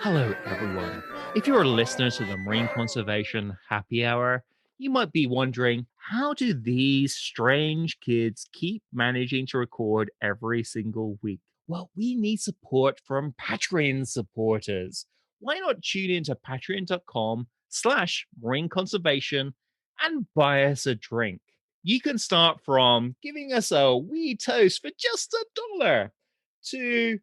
Hello, everyone. If you're a listener to the Marine Conservation Happy Hour, you might be wondering, how do these strange kids keep managing to record every single week? Well, we need support from Patreon supporters. Why not tune into patreon.com/marine conservation and buy us a drink? You can start from giving us a wee toast for just $1 to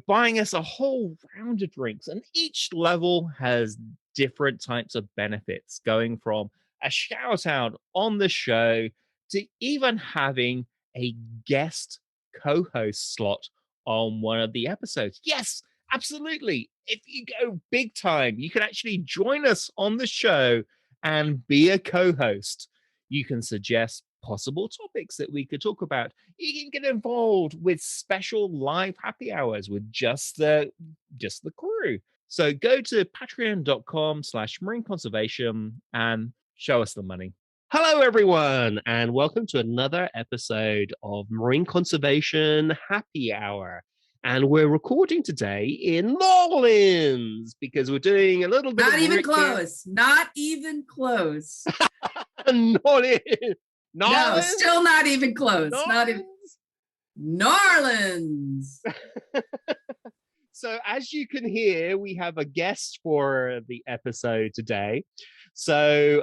buying us a whole round of drinks. And each level has different types of benefits, going from a shout out on the show to even having a guest co host slot on one of the episodes. Yes, absolutely. If you go big time, you can actually join us on the show and be a co host. You can suggest possible topics that we could talk about. You can get involved with special live happy hours with just the crew. So go to patreon.com/marine conservation and show us the money. Hello, everyone, and welcome to another episode of Marine Conservation Happy Hour. And we're recording today in New Orleans because we're doing a little bit Not even close. Not even close. No, still not even close. Not even New Orleans. So as you can hear, we have a guest for the episode today. So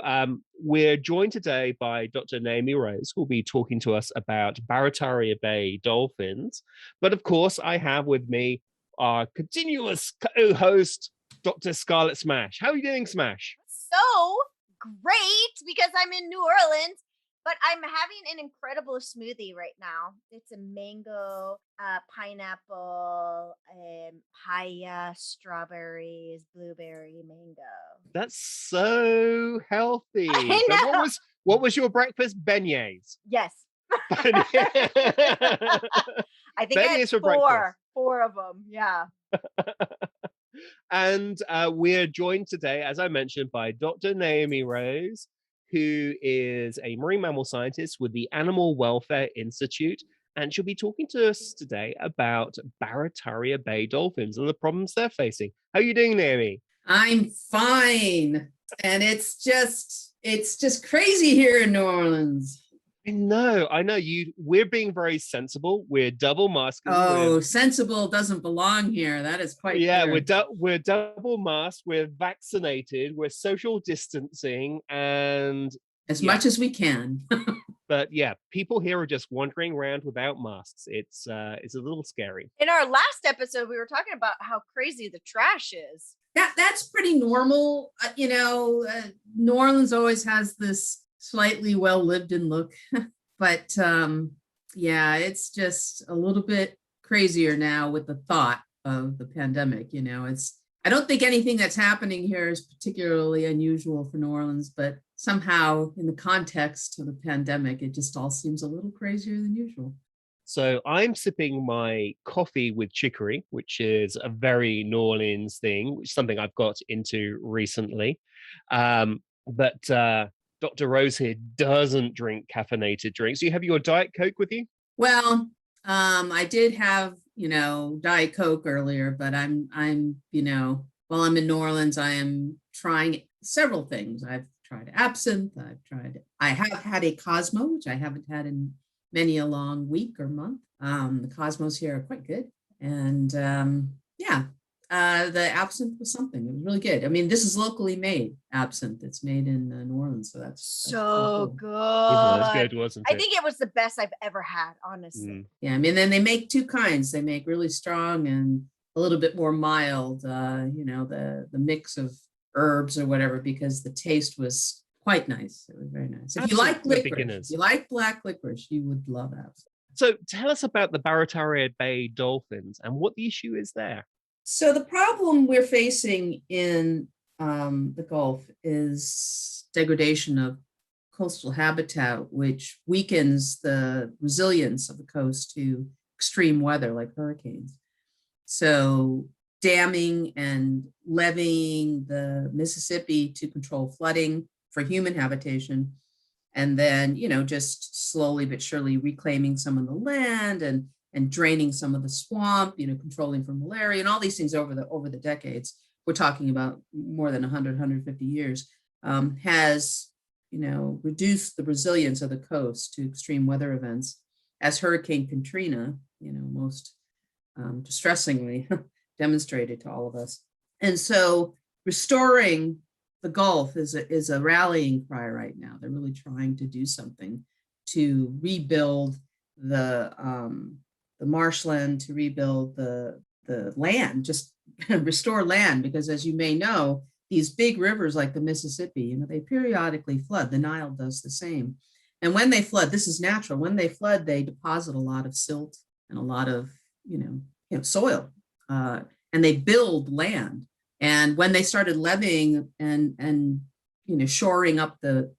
we're joined today by Dr. Naomi Rose, who will be talking to us about Barataria Bay Dolphins. But of course, I have with me our continuous co-host, Dr. Scarlett Smash. How are you doing, Smash? So great, because I'm in New Orleans. But I'm having an incredible smoothie right now. It's a mango, pineapple, papaya, strawberries, blueberry, mango. That's so healthy. I know. So what was your breakfast? Beignets. Yes. I think I had four of them. Yeah. And we're joined today, as I mentioned, by Dr. Naomi Rose, who is a marine mammal scientist with the Animal Welfare Institute. And she'll be talking to us today about Barataria Bay Dolphins and the problems they're facing. How are you doing, Naomi? I'm fine. And it's just crazy here in New Orleans. I know. We're being very sensible. We're double masking. Oh, sensible doesn't belong here. That is quite clear. We're double masked. We're vaccinated. We're social distancing, and as much as we can. But yeah, people here are just wandering around without masks. It's a little scary. In our last episode, we were talking about how crazy the trash is. That's pretty normal. New Orleans always has this slightly well lived in look, but it's just a little bit crazier now with the thought of the pandemic. I don't think anything that's happening here is particularly unusual for New Orleans, but somehow in the context of the pandemic, it just all seems a little crazier than usual. So I'm sipping my coffee with chicory, which is a very New Orleans thing, which is something I've got into recently. But Dr. Rose here doesn't drink caffeinated drinks. Do you have your Diet Coke with you? Well, I did have, Diet Coke earlier, but I'm while I'm in New Orleans, I am trying several things. I've tried absinthe. I have had a Cosmo, which I haven't had in many a long week or month. The Cosmos here are quite good. And the absinthe was something. It was really good. I mean, this is locally made absinthe. It's made in New Orleans, so that's so cool. Good. It was good, wasn't it? I think it was the best I've ever had, honestly. Yeah, I mean, then they make two kinds. They make really strong and a little bit more mild. The mix of herbs or whatever, because the taste was quite nice. It was very nice. If you like licorice, you like black licorice, you would love absinthe. So tell us about the Barataria Bay Dolphins and what the issue is there. So the problem we're facing in the Gulf is degradation of coastal habitat, which weakens the resilience of the coast to extreme weather like hurricanes. So damming and leveeing the Mississippi to control flooding for human habitation, and then, just slowly but surely reclaiming some of the land and and draining some of the swamp, controlling for malaria and all these things over the decades. We're talking about more than 100, 150 years, has, reduced the resilience of the coast to extreme weather events, as Hurricane Katrina, most distressingly demonstrated to all of us. And so restoring the Gulf is a rallying cry right now. They're really trying to do something to rebuild the marshland, to rebuild the land, just restore land, because as you may know, these big rivers like the Mississippi, they periodically flood. The Nile does the same. And when they flood, this is natural. When they flood, they deposit a lot of silt and a lot of, soil, and they build land. And when they started leveeing and shoring up the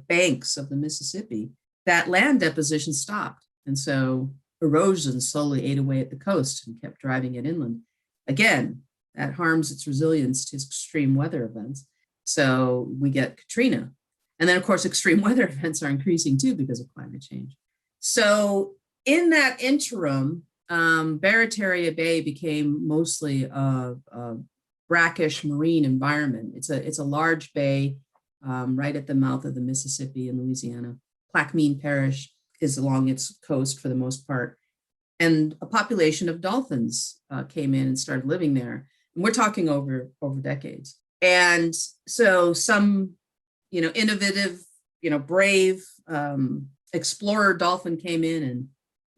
banks of the Mississippi, that land deposition stopped. And so erosion slowly ate away at the coast and kept driving it inland. Again, that harms its resilience to extreme weather events. So we get Katrina. And then, of course, extreme weather events are increasing too because of climate change. So in that interim, Barataria Bay became mostly a brackish marine environment. It's a large bay right at the mouth of the Mississippi in Louisiana. Plaquemine Parish is along its coast for the most part. And a population of dolphins came in and started living there. And we're talking over decades. And so some, innovative, brave explorer dolphin came in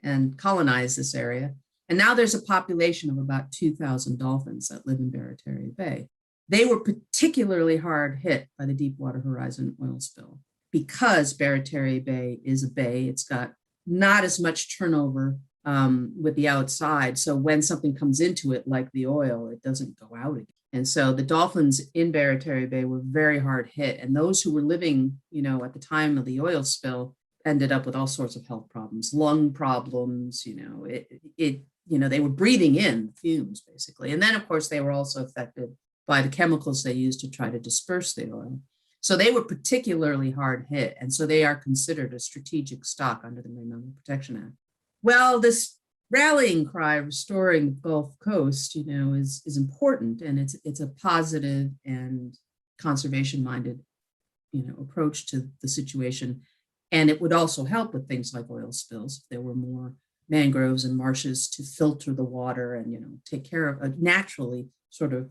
and colonized this area. And now there's a population of about 2,000 dolphins that live in Barataria Bay. They were particularly hard hit by the Deepwater Horizon oil spill because Barataria Bay is a bay. It's got not as much turnover with the outside. So when something comes into it, like the oil, it doesn't go out again. And so the dolphins in Barataria Bay were very hard hit. And those who were living, at the time of the oil spill ended up with all sorts of health problems, lung problems, they were breathing in fumes basically. And then of course they were also affected by the chemicals they used to try to disperse the oil. So they were particularly hard hit. And so they are considered a strategic stock under the Marine Mammal Protection Act. Well, this rallying cry, restoring the Gulf Coast, is important, and it's a positive and conservation-minded, approach to the situation. And it would also help with things like oil spills. If there were more mangroves and marshes to filter the water and, take care of, naturally sort of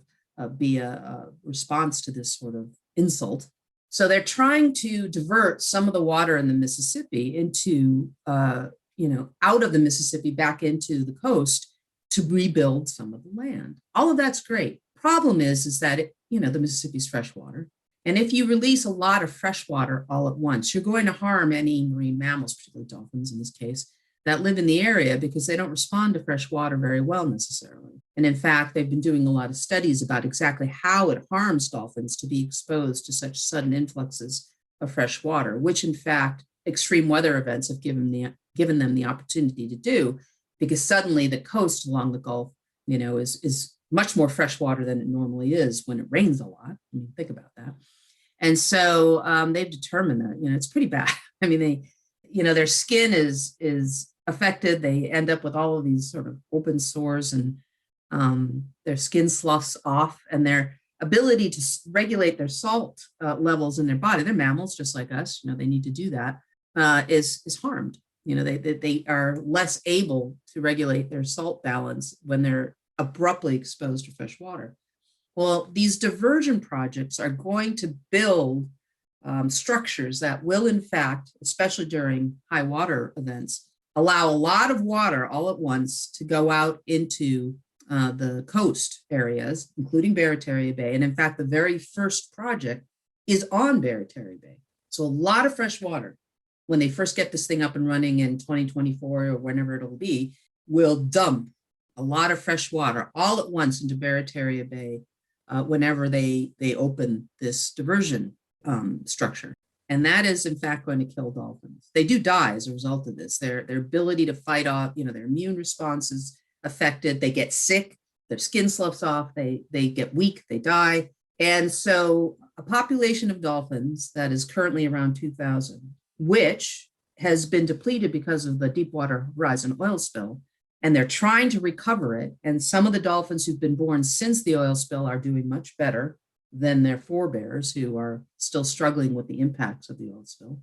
be a response to this sort of insult. So they're trying to divert some of the water in the Mississippi into, out of the Mississippi back into the coast to rebuild some of the land. All of that's great. Problem is that, the Mississippi's freshwater. And if you release a lot of fresh water all at once, you're going to harm any marine mammals, particularly dolphins in this case, that live in the area because they don't respond to fresh water very well necessarily. And in fact, they've been doing a lot of studies about exactly how it harms dolphins to be exposed to such sudden influxes of fresh water, which in fact, extreme weather events have given them the opportunity to do, because suddenly the coast along the Gulf, is much more fresh water than it normally is when it rains a lot. I mean, think about that. And so they've determined that, it's pretty bad. I mean, their skin is affected. They end up with all of these sort of open sores, and their skin sloughs off, and their ability to regulate their salt levels in their body. They're mammals just like us. They need to do that. Is harmed. They are less able to regulate their salt balance when they're abruptly exposed to fresh water. Well, these diversion projects are going to build structures that will, in fact, especially during high water events, allow a lot of water all at once to go out into the coast areas, including Barataria Bay. And in fact, the very first project is on Barataria Bay. So a lot of fresh water, when they first get this thing up and running in 2024 or whenever it'll be, will dump a lot of fresh water all at once into Barataria Bay whenever they open this diversion structure. And that is, in fact, going to kill dolphins. They do die as a result of this. Their ability to fight off, their immune response is affected. They get sick, their skin sloughs off, they get weak, they die. And so a population of dolphins that is currently around 2,000, which has been depleted because of the Deepwater Horizon oil spill, and they're trying to recover it. And some of the dolphins who've been born since the oil spill are doing much better than their forebears, who are still struggling with the impacts of the oil spill,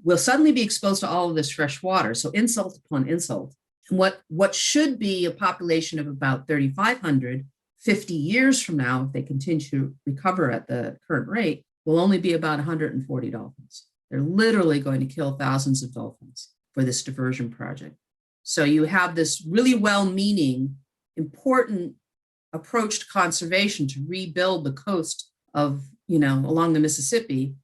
will suddenly be exposed to all of this fresh water. So insult upon insult. And what should be a population of about 3,500 50 years from now, if they continue to recover at the current rate, will only be about 140 dolphins. They're literally going to kill thousands of dolphins for this diversion project. So you have this really well-meaning, important approach to conservation to rebuild the coast of, along the Mississippi,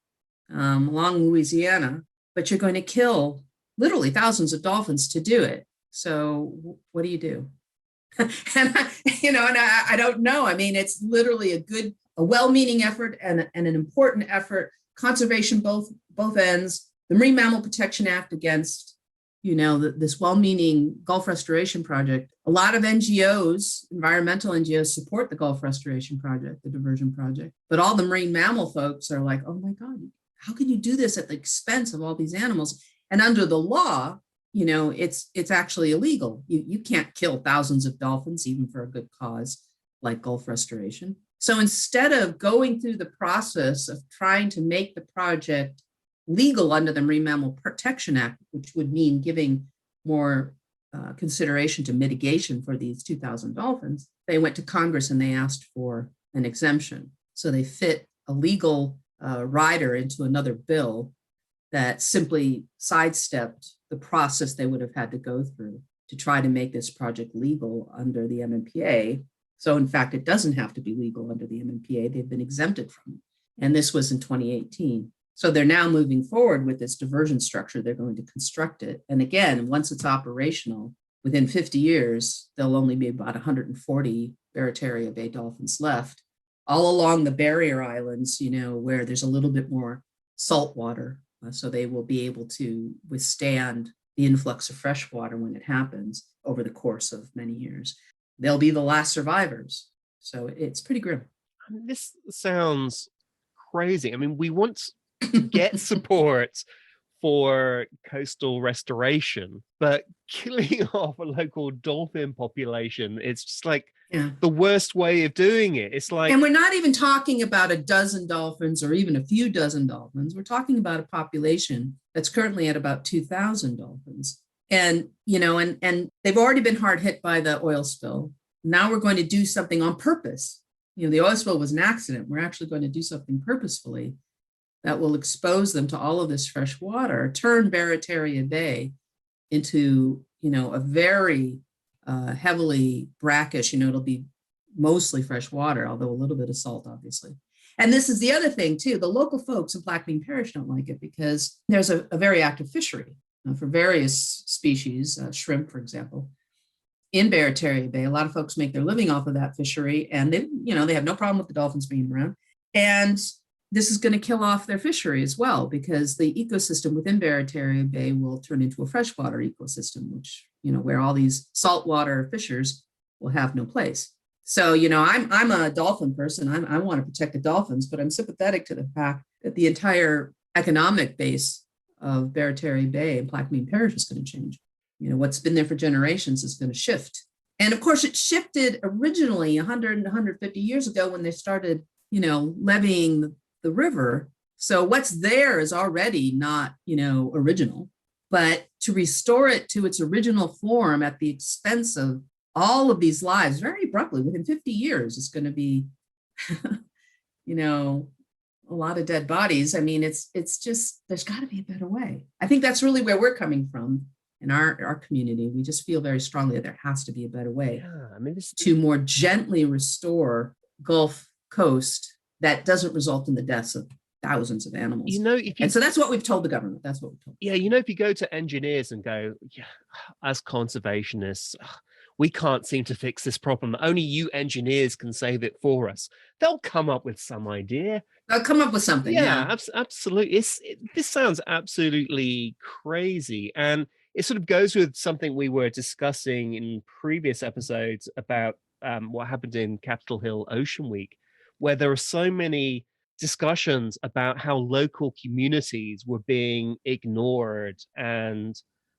along Louisiana, but you're going to kill literally thousands of dolphins to do it. So what do you do? and I don't know. I mean, it's literally a well-meaning effort and an important effort. Conservation, both ends. The Marine Mammal Protection Act against, this well-meaning Gulf Restoration Project. A lot of NGOs, environmental NGOs, support the Gulf Restoration Project, the diversion project. But all the marine mammal folks are like, oh my God, how can you do this at the expense of all these animals? And under the law, it's actually illegal. You can't kill thousands of dolphins, even for a good cause like Gulf restoration. So instead of going through the process of trying to make the project legal under the Marine Mammal Protection Act, which would mean giving more consideration to mitigation for these 2,000 dolphins, they went to Congress and they asked for an exemption. So they fit a legal rider into another bill that simply sidestepped the process they would have had to go through to try to make this project legal under the MMPA. So in fact, it doesn't have to be legal under the MMPA. They've been exempted from it. And this was in 2018. So they're now moving forward with this diversion structure. They're going to construct it. And again, once it's operational, within 50 years, there'll only be about 140 Barataria Bay dolphins left, all along the barrier islands, where there's a little bit more salt water. So they will be able to withstand the influx of fresh water when it happens over the course of many years. They'll be the last survivors. So it's pretty grim. This sounds crazy. I mean, we want to get support for coastal restoration, but killing off a local dolphin population, it's just like the worst way of doing it. It's like, and we're not even talking about a dozen dolphins or even a few dozen dolphins. We're talking about a population that's currently at about 2,000 dolphins. And, and they've already been hard hit by the oil spill. Now we're going to do something on purpose. The oil spill was an accident. We're actually going to do something purposefully that will expose them to all of this fresh water, turn Barataria Bay into, a very heavily brackish, it'll be mostly fresh water, although a little bit of salt, obviously. And this is the other thing too, the local folks in Plaquemine Parish don't like it because there's a very active fishery for various species, shrimp, for example, in Barataria Bay. A lot of folks make their living off of that fishery, and they have no problem with the dolphins being around. And this is going to kill off their fishery as well, because the ecosystem within Barataria Bay will turn into a freshwater ecosystem, which, where all these saltwater fishers will have no place. So, I'm a dolphin person. I want to protect the dolphins, but I'm sympathetic to the fact that the entire economic base of Barataria Bay and Plaquemine Parish is going to change. What's been there for generations is going to shift. And of course, it shifted originally 100 and 150 years ago when they started, levying the river. So what's there is already not, original, but to restore it to its original form at the expense of all of these lives very abruptly within 50 years, it's going to be, a lot of dead bodies. I mean, it's just, there's got to be a better way. I think that's really where we're coming from in our community. We just feel very strongly that there has to be a better way to more gently restore Gulf Coast that doesn't result in the deaths of thousands of animals. And so that's what we've told the government. That's what we've told. Yeah, if you go to engineers and go, as conservationists, we can't seem to fix this problem. Only you engineers can save it for us. They'll come up with some idea. They'll come up with something. Yeah. Absolutely. This sounds absolutely crazy. And it sort of goes with something we were discussing in previous episodes about what happened in Capitol Hill Ocean Week, where there are so many discussions about how local communities were being ignored and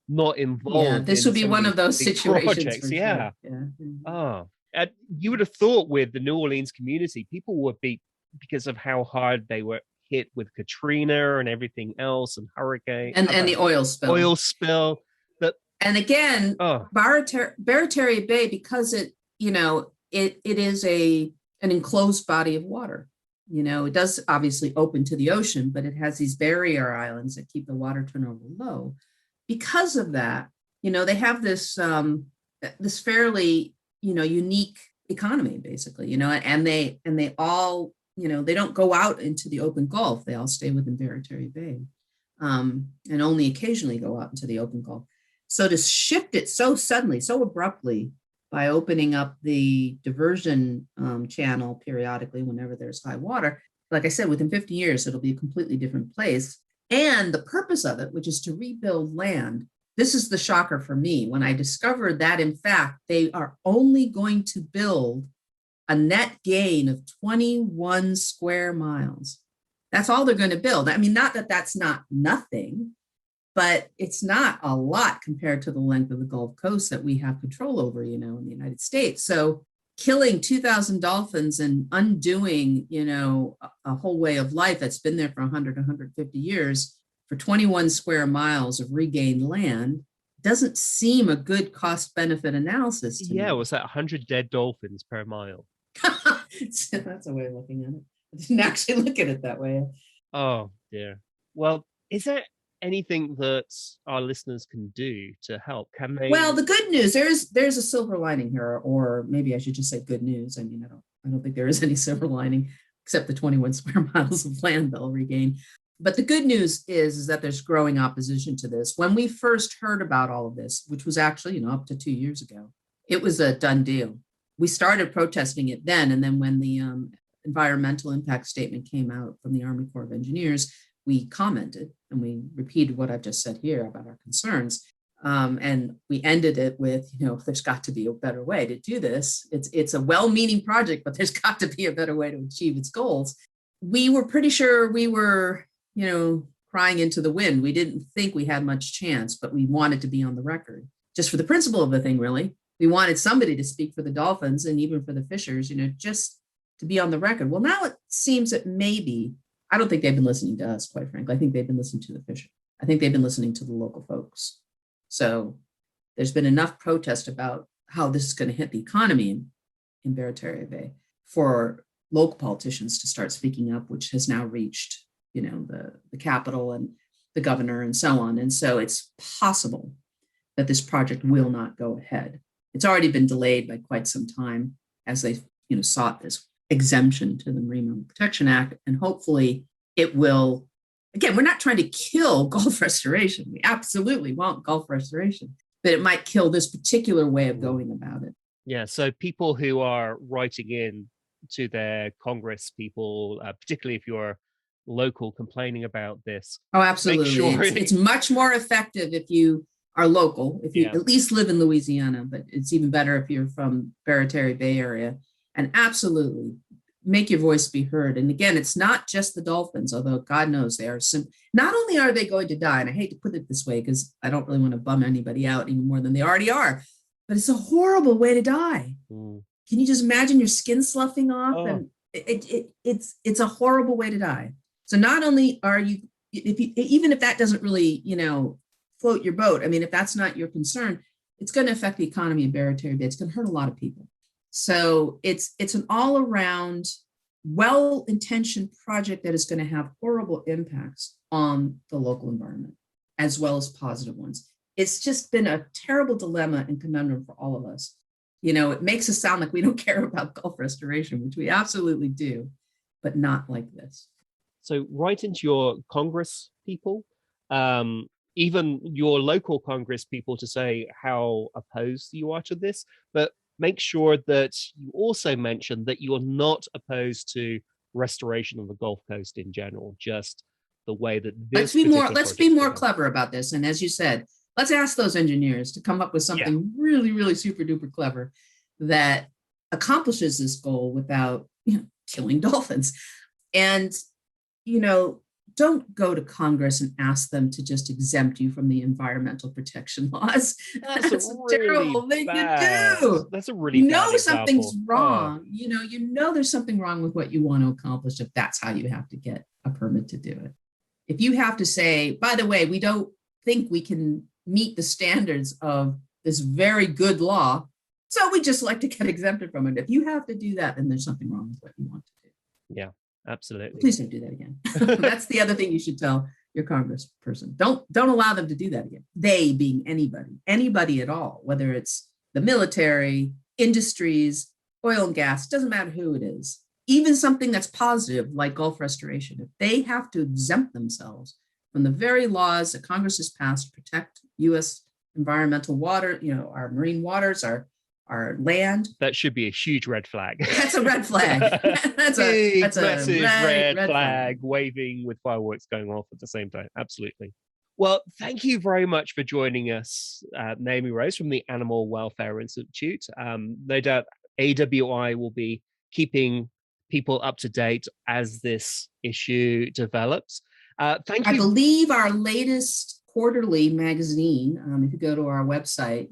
not Yeah, involved this in would be some of one these of those big situations projects. for sure. Yeah. Yeah. Mhm. Oh, and you would have thought with the New Orleans community, people would be, because of how hard they were hit with Katrina and everything else, and hurricane, And the oil spill. oil spill. That And again, oh Barataria Bay, because it is an enclosed body of water. It does obviously open to the ocean, but it has these barrier islands that keep the water turnover low. Because of that, they have this fairly unique economy, basically, and they all they don't go out into the open Gulf. They all stay within Barataria Bay, and only occasionally go out into the open Gulf. So to shift it so suddenly, so abruptly, by opening up the diversion channel periodically whenever there's high water, like I said, within 50 years, it'll be a completely different place. And the purpose of it, which is to rebuild land, this is the shocker for me. When I discovered that, in fact, they are only going to build a net gain of 21 square miles. That's all they're going to build. I mean, not that that's not nothing, but it's not a lot compared to the length of the Gulf Coast that we have control over, in the United States. So killing 2,000 dolphins and undoing, a whole way of life that's been there for 100, 150 years for 21 square miles of regained land doesn't seem a good cost benefit analysis to me. was that 100 dead dolphins per mile? That's a way of looking at it. I didn't actually look at it that way. Oh dear. Well, is there anything that our listeners can do to help? Can they? Well, the good news, there's a silver lining here, or maybe I should just say good news. I mean, I don't think there is any silver lining except the 21 square miles of land they'll regain. But the good news is that there's growing opposition to this. When we first heard about all of this, which was actually, up to 2 years ago, it was a done deal. We started protesting it then. And then when the environmental impact statement came out from the Army Corps of Engineers, we commented and we repeated what I've just said here about our concerns. And we ended it with, there's got to be a better way to do this. It's a well-meaning project, but there's got to be a better way to achieve its goals. We were pretty sure we were, crying into the wind. We didn't think we had much chance, but we wanted to be on the record just for the principle of the thing, really. We wanted somebody to speak for the dolphins and even for the fishers, just to be on the record. Well, now it seems that maybe, I don't think they've been listening to us, quite frankly. I think they've been listening to the fishers. I think they've been listening to the local folks. So there's been enough protest about how this is going to hit the economy in Barataria Bay for local politicians to start speaking up, which has now reached, the capital and the governor and so on. And so it's possible that this project will not go ahead. It's already been delayed by quite some time as they, sought this exemption to the Marine Mammal Protection Act. And hopefully it will, again, we're not trying to kill Gulf restoration. We absolutely want Gulf restoration, but it might kill this particular way of going about it. Yeah, so people who are writing in to their Congress people, particularly if you're local, complaining about this. Oh, absolutely. Sure It's much more effective if you are local, if you at least live in Louisiana, but it's even better if you're from Barataria Bay area. And absolutely make your voice be heard. And again, it's not just the dolphins, although God knows they are not only are they going to die, and I hate to put it this way because I don't really want to bum anybody out any more than they already are, but it's a horrible way to die. Can you just imagine your skin sloughing off? And it's a horrible way to die. So not only are you, even if that doesn't really, float your boat, I mean, if that's not your concern, it's going to affect the economy of Barataria Bay. It's going to hurt a lot of people. So it's an all around well-intentioned project that is going to have horrible impacts on the local environment, as well as positive ones. It's just been a terrible dilemma and conundrum for all of us. It makes us sound like we don't care about Gulf restoration, which we absolutely do, but not like this. So write into your Congress people, even your local Congress people, to say how opposed you are to this, but make sure that you also mention that you're not opposed to restoration of the Gulf Coast in general, just the way that this let's be more clever about this. And as you said, let's ask those engineers to come up with something really, really super duper clever that accomplishes this goal without killing dolphins. And don't go to Congress and ask them to just exempt you from the environmental protection laws. That's a really terrible thing bad. to do. That's a really bad Something's example. wrong. There's something wrong with what you want to accomplish if that's how you have to get a permit to do it. If you have to say, by the way, we don't think we can meet the standards of this very good law, so we just like to get exempted from it. If you have to do that, then there's something wrong with what you want to do. Yeah, absolutely. Please don't do that again. That's the other thing you should tell your congressperson. Don't allow them to do that again. They being anybody at all, whether it's the military, industries, oil and gas, doesn't matter who it is. Even something that's positive like Gulf restoration, if they have to exempt themselves from the very laws that Congress has passed to protect U.S. environmental water, our marine waters, our land. That should be a huge red flag. That's a red flag. that's a massive red flag waving with fireworks going off at the same time. Absolutely. Well, thank you very much for joining us, Naomi Rose from the Animal Welfare Institute. No doubt AWI will be keeping people up to date as this issue develops. Thank you. I believe our latest quarterly magazine, if you go to our website,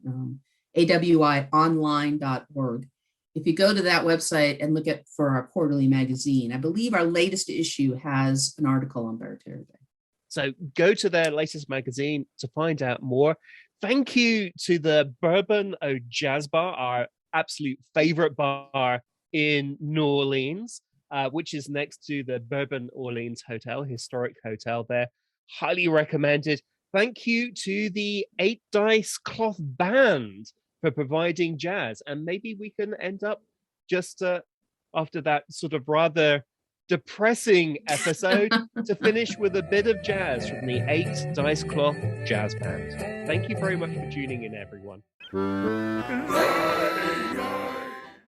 awionline.org, if you go to that website and look for our quarterly magazine, I believe our latest issue has an article on Barataria Bay. So go to their latest magazine to find out more. Thank you to the Bourbon Au Jazz Bar, our absolute favorite bar in New Orleans, which is next to the Bourbon Orleans Hotel, historic hotel there. Highly recommended. Thank you to the 8 Dice Cloth Band for providing jazz. And maybe we can end up just after that sort of rather depressing episode to finish with a bit of jazz from the 8 Dice Cloth Jazz Band. Thank you very much for tuning in, everyone.